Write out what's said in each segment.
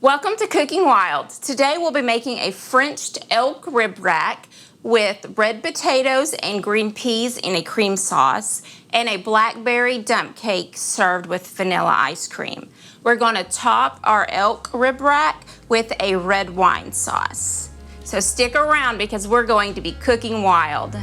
Welcome to Cooking Wild. Today we'll be making a Frenched elk rib rack with red potatoes and green peas in a cream sauce and a blackberry dump cake served with vanilla ice cream. We're going to top our elk rib rack with a red wine sauce. So stick around because we're going to be cooking wild.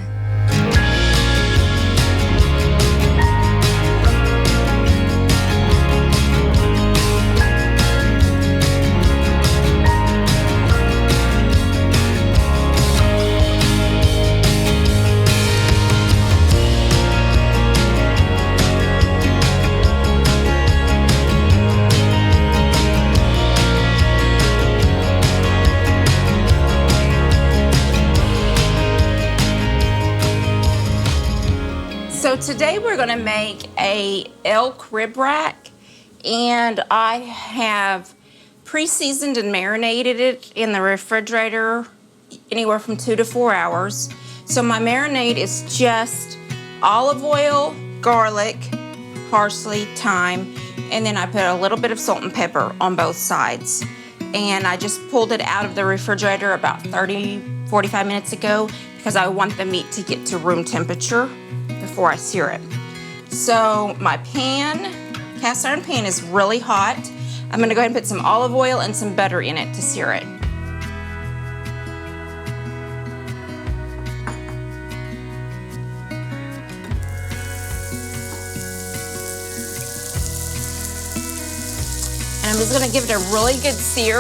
So today we're going to make a elk rib rack, and I have pre-seasoned and marinated it in the refrigerator anywhere from 2 to 4 hours. So my marinade is just olive oil, garlic, parsley, thyme, and then I put a little bit of salt and pepper on both sides. And I just pulled it out of the refrigerator about 45 minutes ago because I want the meat to get to room temperature before I sear it. So my cast iron pan is really hot. I'm gonna go ahead and put some olive oil and some butter in it to sear it. And I'm just gonna give it a really good sear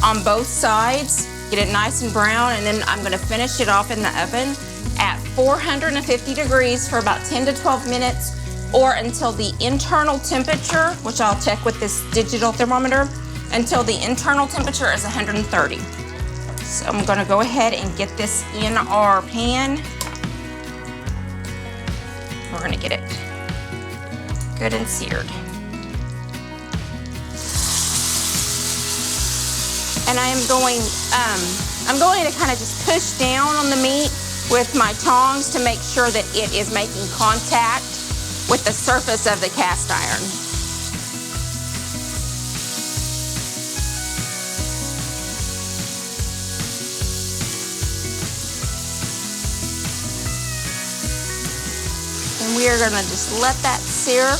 on both sides, get it nice and brown, and then I'm gonna finish it off in the oven at 450 degrees for about 10 to 12 minutes, or until the internal temperature, which I'll check with this digital thermometer, until the internal temperature is 130. So I'm gonna go ahead and get this in our pan. We're gonna get it good and seared. And I'm going to kind of just push down on the meat with my tongs to make sure that it is making contact with the surface of the cast iron. And we are going to just let that sear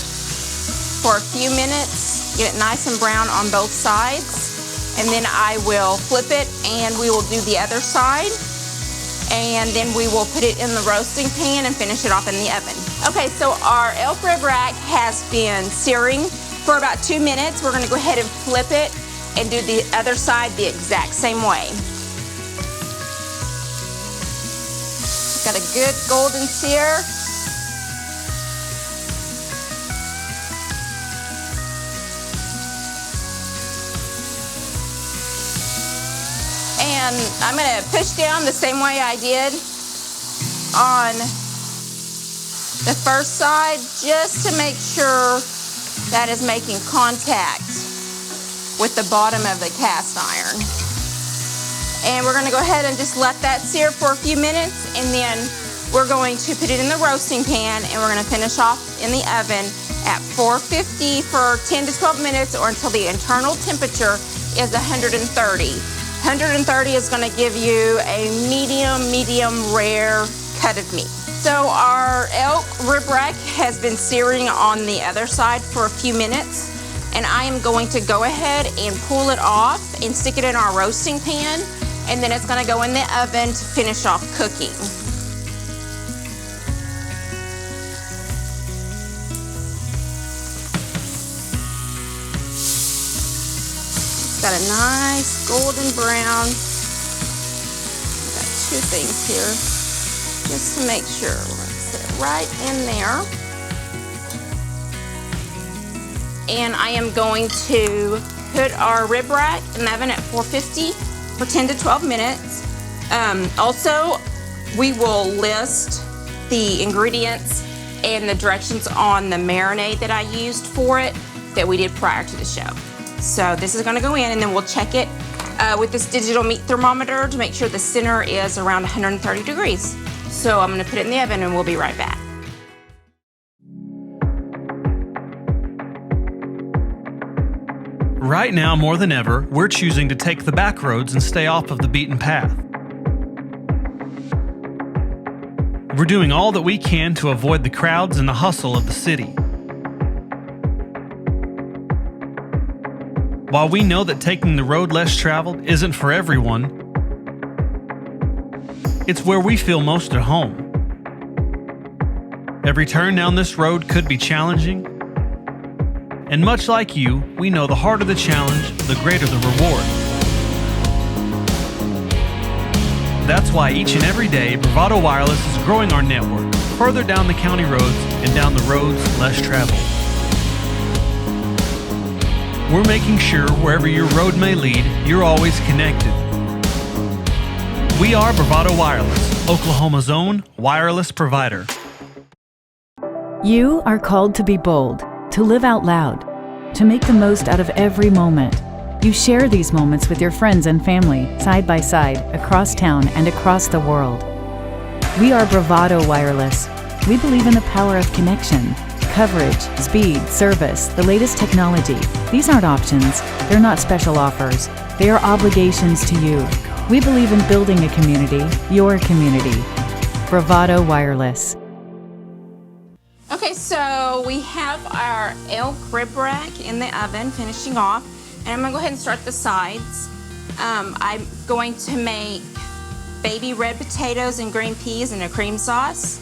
for a few minutes, get it nice and brown on both sides, and then I will flip it and we will do the other side. And then we will put it in the roasting pan and finish it off in the oven. Okay, so our elk rib rack has been searing for about 2 minutes. We're gonna go ahead and flip it and do the other side the exact same way. Got a good golden sear. And I'm gonna push down the same way I did on the first side, just to make sure that is making contact with the bottom of the cast iron. And we're gonna go ahead and just let that sear for a few minutes, and then we're going to put it in the roasting pan, and we're gonna finish off in the oven at 450 for 10 to 12 minutes, or until the internal temperature is 130. 130 is going to give you a medium rare cut of meat. So our elk rib rack has been searing on the other side for a few minutes, and I am going to go ahead and pull it off and stick it in our roasting pan, and then it's going to go in the oven to finish off cooking. Got a nice golden brown. Got 2 things here, just to make sure. Let's put it right in there. And I am going to put our rib rack in the oven at 450 for 10 to 12 minutes. Also, we will list the ingredients and the directions on the marinade that I used for it that we did prior to the show. So this is gonna go in, and then we'll check it with this digital meat thermometer to make sure the center is around 130 degrees. So I'm gonna put it in the oven and we'll be right back. right now, more than ever, we're choosing to take the back roads and stay off of the beaten path. We're doing all that we can to avoid the crowds and the hustle of the city. While we know that taking the road less traveled isn't for everyone, it's where we feel most at home. Every turn down this road could be challenging, and much like you, we know the harder the challenge, the greater the reward. That's why each and every day, Bravado Wireless is growing our network further down the county roads and down the roads less traveled. We're making sure wherever your road may lead, you're always connected. We are Bravado Wireless, Oklahoma's own wireless provider. You are called to be bold, to live out loud, to make the most out of every moment. You share these moments with your friends and family, side by side, across town and across the world. We are Bravado Wireless. We believe in the power of connection, coverage, speed, service, the latest technology. These aren't options. They're not special offers. They are obligations to you. We believe in building a community, your community. Bravado Wireless. Okay, so we have our Elk Rib Rack in the oven, finishing off. And I'm gonna go ahead and start the sides. I'm going to make baby red potatoes and green peas in a cream sauce.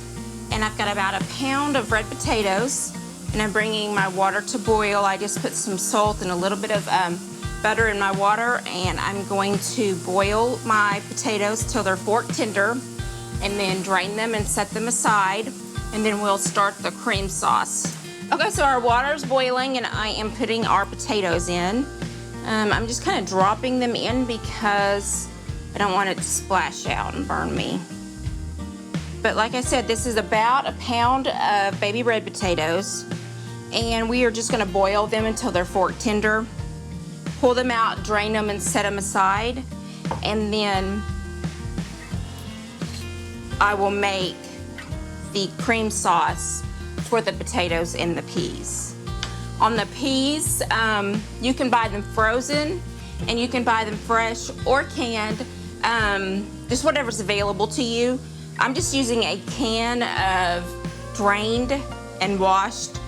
And I've got about a pound of red potatoes. And I'm bringing my water to boil. I just put some salt and a little bit of butter in my water. And I'm going to boil my potatoes till they're fork tender. And then drain them and set them aside. And then we'll start the cream sauce. Okay, so our water's boiling and I am putting our potatoes in. I'm just kind of dropping them in because I don't want it to splash out and burn me. But like I said, this is about a pound of baby red potatoes, and we are just gonna boil them until they're fork tender. Pull them out, drain them, and set them aside. And then I will make the cream sauce for the potatoes and the peas. On the peas, you can buy them frozen and you can buy them fresh or canned, just whatever's available to you. I'm just using a can of drained and washed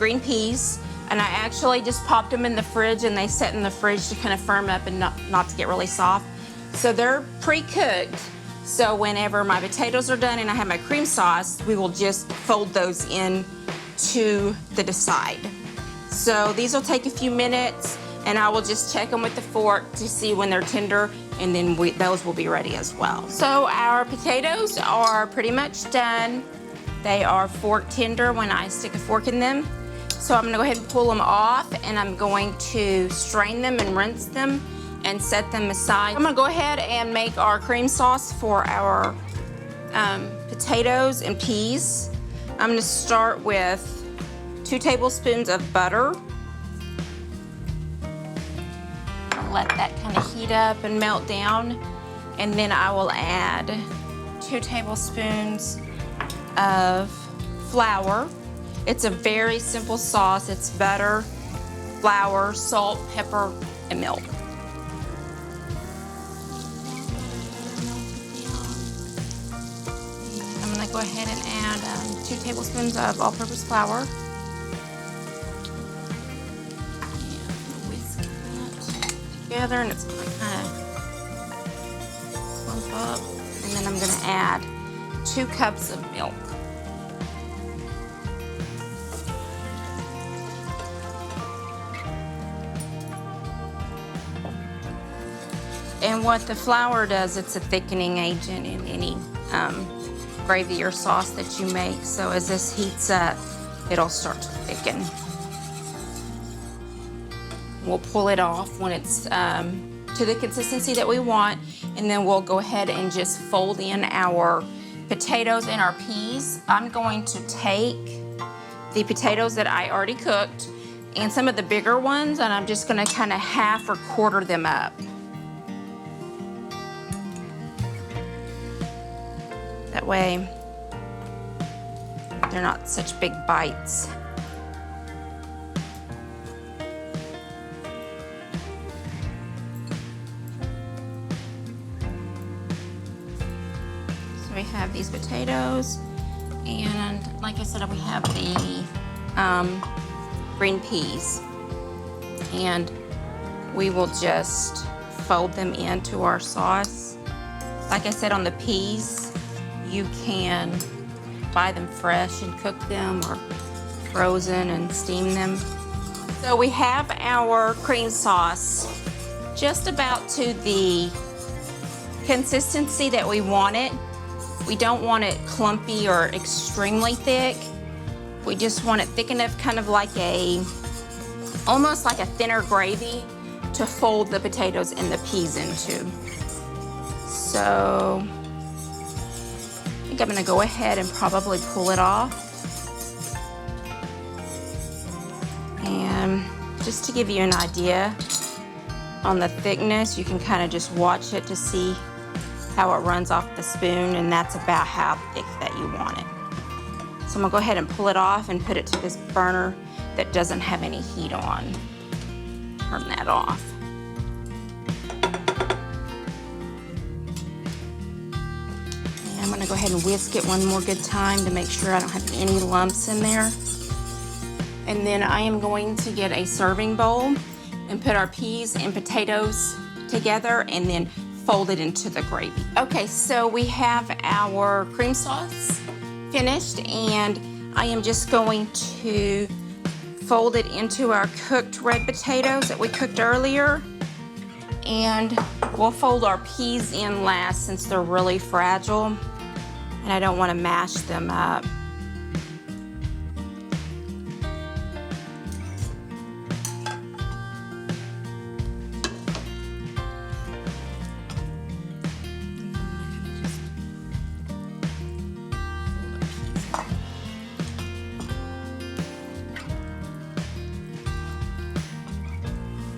green peas, and I actually just popped them in the fridge and they set in the fridge to kind of firm up and not to get really soft. So they're pre-cooked. So whenever my potatoes are done and I have my cream sauce, we will just fold those in to the side. So these will take a few minutes and I will just check them with the fork to see when they're tender, and then those will be ready as well. So our potatoes are pretty much done. They are fork tender when I stick a fork in them. So I'm gonna go ahead and pull them off, and I'm going to strain them and rinse them and set them aside. I'm gonna go ahead and make our cream sauce for our potatoes and peas. I'm gonna start with 2 tablespoons of butter. Let that kind of heat up and melt down. And then I will add 2 tablespoons of flour. It's a very simple sauce. It's butter, flour, salt, pepper, and milk. I'm gonna go ahead and add 2 tablespoons of all-purpose flour. Together, and it's going to kind of clump up. And then I'm going to add 2 cups of milk. And what the flour does, it's a thickening agent in any gravy or sauce that you make. So as this heats up, it'll start to thicken. We'll pull it off when it's to the consistency that we want, and then we'll go ahead and just fold in our potatoes and our peas. I'm going to take the potatoes that I already cooked and some of the bigger ones, and I'm just gonna kind of half or quarter them up. That way they're not such big bites. we have these potatoes, and like I said, we have the green peas, and we will just fold them into our sauce. Like I said, on the peas, you can buy them fresh and cook them, or frozen and steam them. So we have our cream sauce just about to the consistency that we want it. We don't want it clumpy or extremely thick. We just want it thick enough, kind of like almost like a thinner gravy to fold the potatoes and the peas into. So I think I'm gonna go ahead and probably pull it off. And just to give you an idea on the thickness, you can kind of just watch it to see how it runs off the spoon, and that's about how thick that you want it. So I'm gonna go ahead and pull it off and put it to this burner that doesn't have any heat on. Turn that off. And I'm gonna go ahead and whisk it one more good time to make sure I don't have any lumps in there. And then I am going to get a serving bowl and put our peas and potatoes together and then fold it into the gravy. Okay, so we have our cream sauce finished, and I am just going to fold it into our cooked red potatoes that we cooked earlier. And we'll fold our peas in last since they're really fragile and I don't want to mash them up.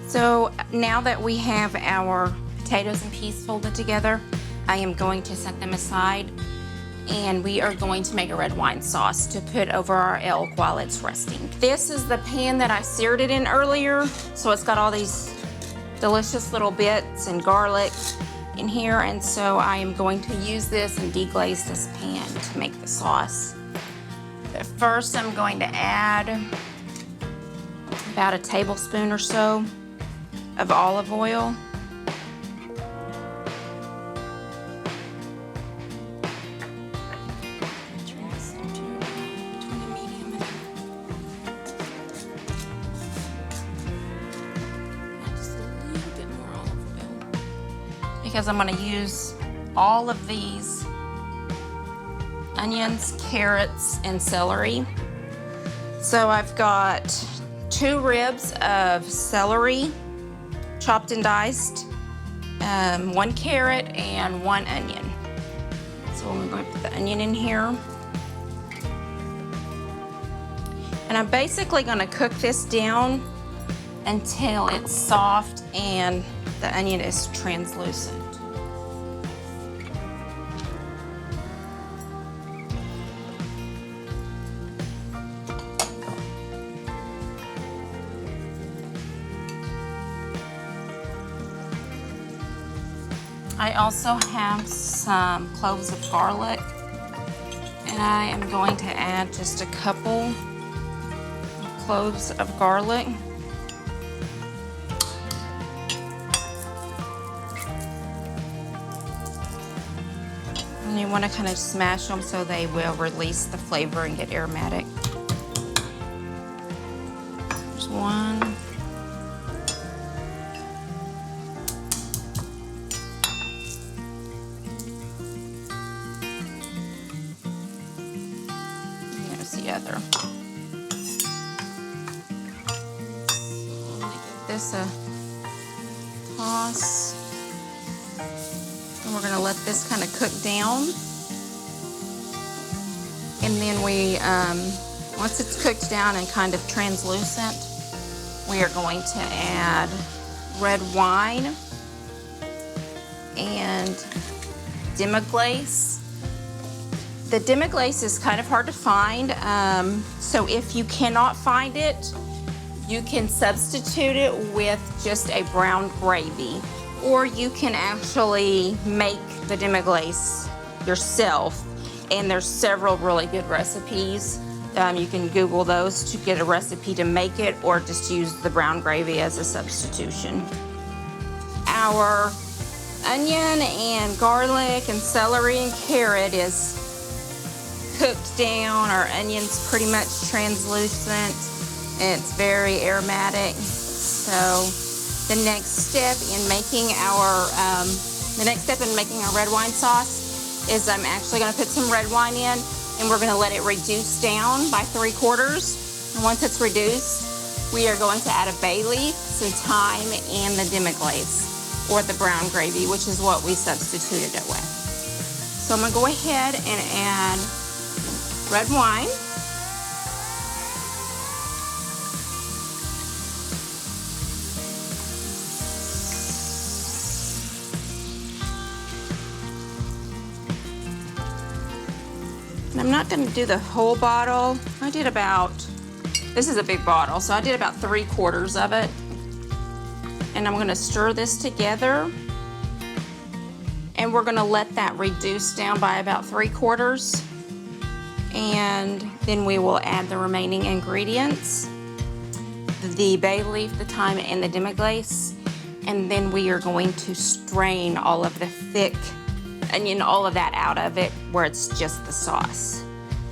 So now that we have our potatoes and peas folded together, I am going to set them aside, and we are going to make a red wine sauce to put over our elk while it's resting. This is the pan that I seared it in earlier, so it's got all these delicious little bits and garlic in here, and so I am going to use this and deglaze this pan to make the sauce. But first I'm going to add about a tablespoon or so of olive oil. Turn this into between a medium and just a little bit more olive oil, because I'm going to use all of these onions, carrots, and celery. So I've got 2 ribs of celery, chopped and diced, 1 carrot, and 1 onion. So I'm going to put the onion in here. And I'm basically going to cook this down until it's soft and the onion is translucent. I also have some cloves of garlic, and I am going to add just a couple of cloves of garlic. And you want to kind of smash them so they will release the flavor and get aromatic. There's 1. The other. So I'm going to give this a toss, and we're going to let this kind of cook down. And then we, once it's cooked down and kind of translucent, we are going to add red wine and demi-glace. The demi-glace is kind of hard to find, so if you cannot find it, you can substitute it with just a brown gravy, or you can actually make the demi-glace yourself. And there's several really good recipes. You can Google those to get a recipe to make it, or just use the brown gravy as a substitution. Our onion and garlic and celery and carrot is cooked down. Our onion's pretty much translucent and it's very aromatic. So the next step in making our red wine sauce is I'm actually going to put some red wine in, and we're going to let it reduce down by 3/4. And once it's reduced, we are going to add a bay leaf, some thyme, and the demi-glace, or the brown gravy, which is what we substituted it with. So I'm going to go ahead and add red wine. And I'm not going to do the whole bottle. I did about, this is a big bottle, so I did about 3/4 of it. And I'm going to stir this together. And we're going to let that reduce down by about 3/4. And then we will add the remaining ingredients, the bay leaf, the thyme, and the demi-glace. And then we are going to strain all of the thick onion, all of that out of it, where it's just the sauce.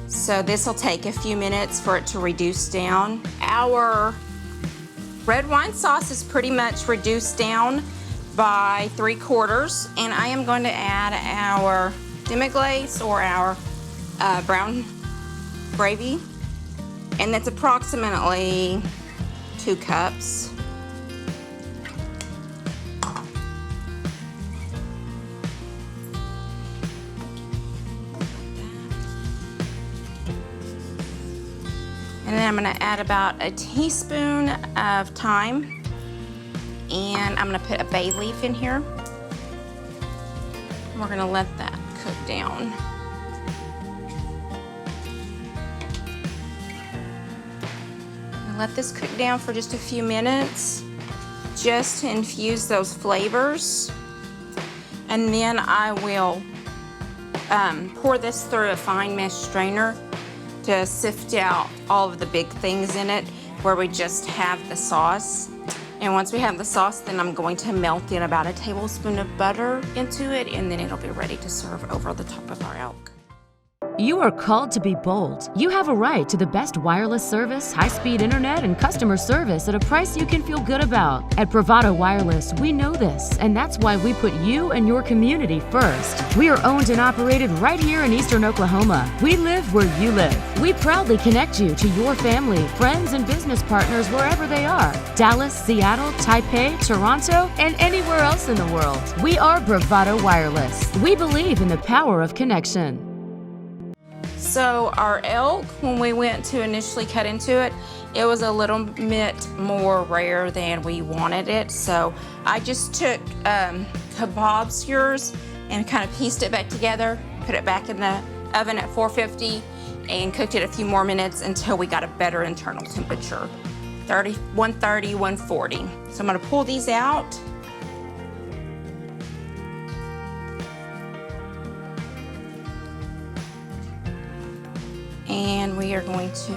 So this will take a few minutes for it to reduce down. Our red wine sauce is pretty much reduced down by 3/4, and I am going to add our demi-glace, or our brown gravy, and that's approximately 2 cups. And then I'm going to add about a teaspoon of thyme, and I'm going to put a bay leaf in here. We're going to let that cook down. Let this cook down for just a few minutes, just to infuse those flavors. And then I will pour this through a fine mesh strainer to sift out all of the big things in it, where we just have the sauce. And once we have the sauce, then I'm going to melt in about a tablespoon of butter into it, and then it'll be ready to serve over the top of our elk. You are called to be bold. You have a right to the best wireless service, high-speed internet, and customer service at a price you can feel good about. At Bravado Wireless, we know this, and that's why we put you and your community first. We are owned and operated right here in Eastern Oklahoma. We live where you live. We proudly connect you to your family, friends, and business partners wherever they are. Dallas, Seattle, Taipei, Toronto, and anywhere else in the world. We are Bravado Wireless. We believe in the power of connection. So our elk, when we went to initially cut into it, it was a little bit more rare than we wanted it. So I just took kebab skewers and kind of pieced it back together, put it back in the oven at 450, and cooked it a few more minutes until we got a better internal temperature, 130, 140. So I'm gonna pull these out. And we are going to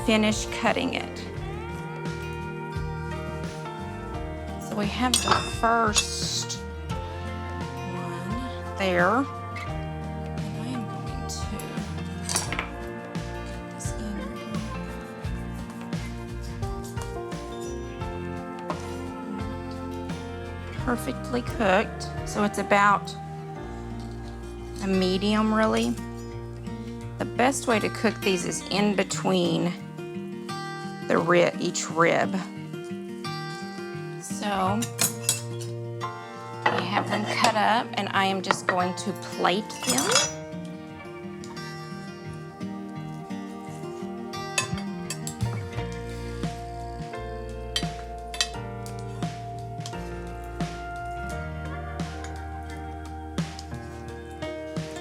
finish cutting it. So we have the first one there. And I am going to put this in right here. Perfectly cooked. So it's about a medium, really. The best way to cook these is in between each rib. So I have them cut up, and I am just going to plate them.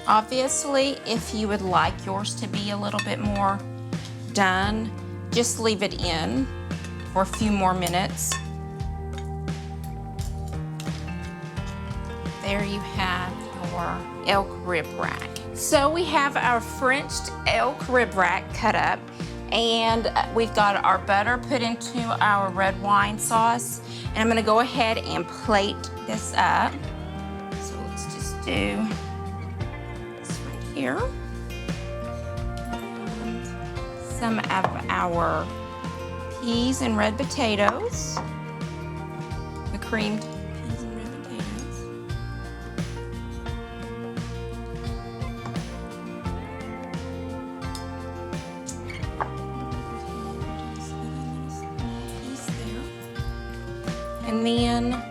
Obviously, if you would like yours to be a little bit more done, just leave it in for a few more minutes. There you have our elk rib rack. So we have our Frenched elk rib rack cut up, and we've got our butter put into our red wine sauce. And I'm gonna go ahead and plate this up. So let's just do this right here. And some of our peas and red potatoes, the creamed peas and red potatoes. And then I'm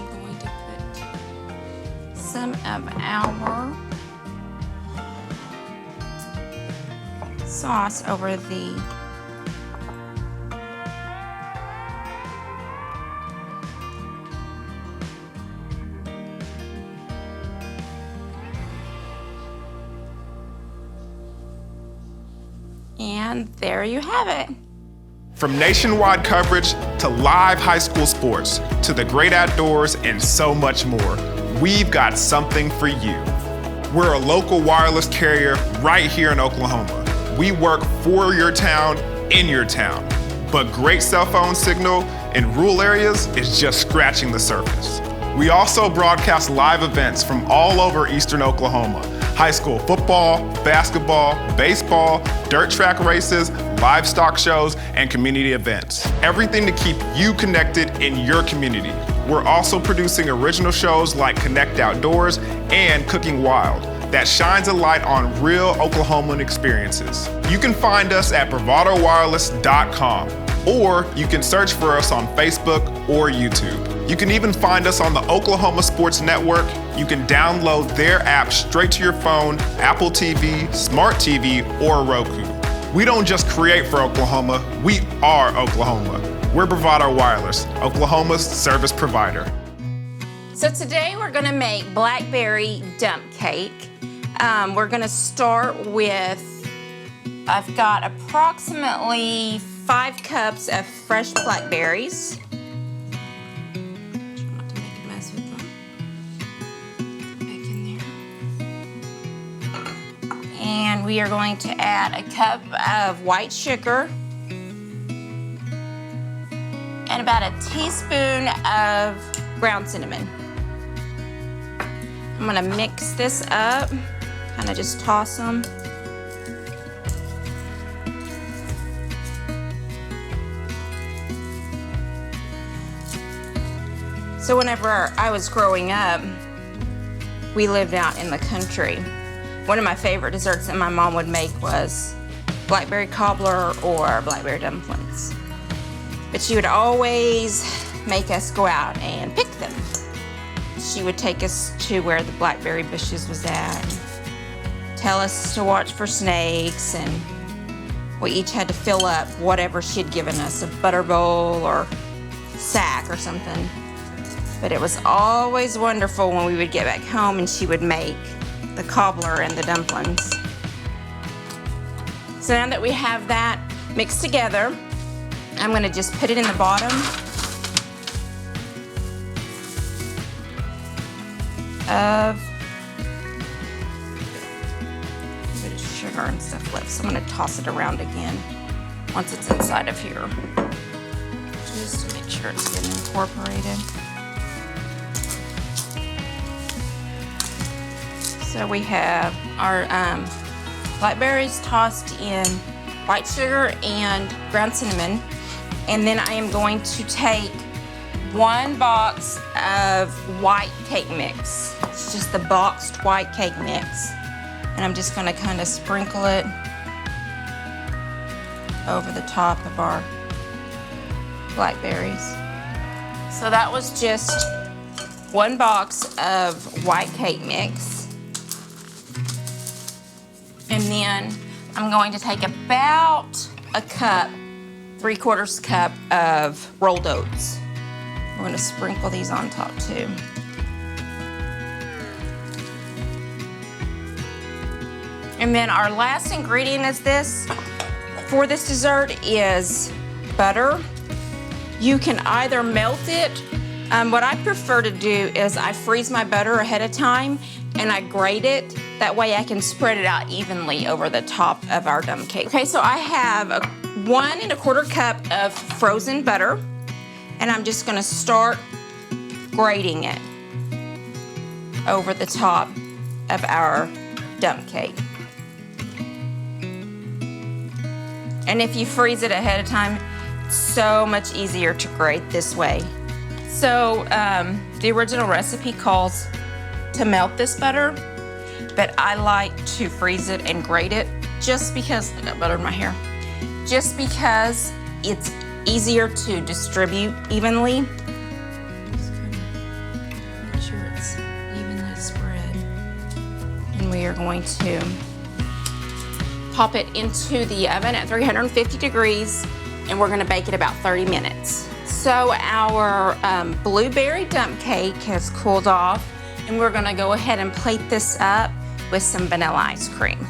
going to put some of our sauce over the and there you have it. From nationwide coverage to live high school sports to the great outdoors and so much more, we've got something for you. We're a local wireless carrier right here in Oklahoma. We work for your town, in your town. But great cell phone signal in rural areas is just scratching the surface. We also broadcast live events from all over eastern Oklahoma. High school football, basketball, baseball, dirt track races, livestock shows, and community events. Everything to keep you connected in your community. We're also producing original shows like Connect Outdoors and Cooking Wild that shines a light on real Oklahoman experiences. You can find us at bravadowireless.com, or you can search for us on Facebook or YouTube. You can even find us on the Oklahoma Sports Network. You can download their app straight to your phone, Apple TV, Smart TV, or Roku. We don't just create for Oklahoma, we are Oklahoma. We're Bravado Wireless, Oklahoma's service provider. So today we're gonna make Blackberry Dump Cake. We're gonna start with, I've got approximately 5 cups of fresh blackberries. Try not to make a mess with them. Back in there. And we are going to add a cup of white sugar and about a teaspoon of ground cinnamon. I'm gonna mix this up, kind of just toss them. So whenever I was growing up, we lived out in the country. One of my favorite desserts that my mom would make was blackberry cobbler or blackberry dumplings. But she would always make us go out and pick them. She would take us to where the blackberry bushes was at, and tell us to watch for snakes, and we each had to fill up whatever she'd given us, a butter bowl or sack or something. But it was always wonderful when we would get back home and she would make the cobbler and the dumplings. So now that we have that mixed together, I'm gonna just put it in the bottom of a bit of sugar and stuff left. So I'm gonna toss it around again once it's inside of here, just to make sure it's getting incorporated. So we have our blackberries tossed in white sugar and ground cinnamon. And then I am going to take 1 box of white cake mix. It's just the boxed white cake mix. And I'm just gonna kind of sprinkle it over the top of our blackberries. So that was just 1 box of white cake mix. And then I'm going to take about a cup, 3/4 cup of rolled oats. We're gonna sprinkle these on top too. And then our last ingredient is this, for this dessert, is butter. You can either melt it. What I prefer to do is I freeze my butter ahead of time, and I grate it. That way I can spread it out evenly over the top of our dump cake. Okay, so I have 1 1/4 cup of frozen butter, and I'm just gonna start grating it over the top of our dump cake. And if you freeze it ahead of time, it's so much easier to grate this way. So the original recipe calls to melt this butter, but I like to freeze it and grate it just because, I got butter in my hair, just because it's easier to distribute evenly. Just make sure it's evenly spread. And we are going to pop it into the oven at 350 degrees, and we're gonna bake it about 30 minutes. So our blueberry dump cake has cooled off, and we're gonna go ahead and plate this up with some vanilla ice cream.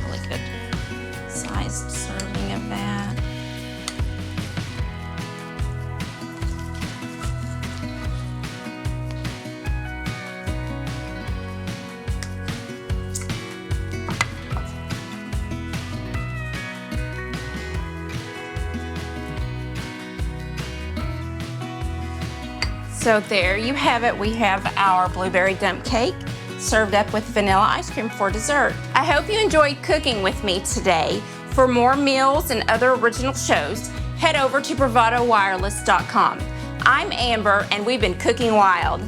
Really good sized serving of that. So there you have it. We have our blueberry dump cake served up with vanilla ice cream for dessert. I hope you enjoyed cooking with me today. For more meals and other original shows, head over to bravadowireless.com. I'm Amber, and we've been cooking wild.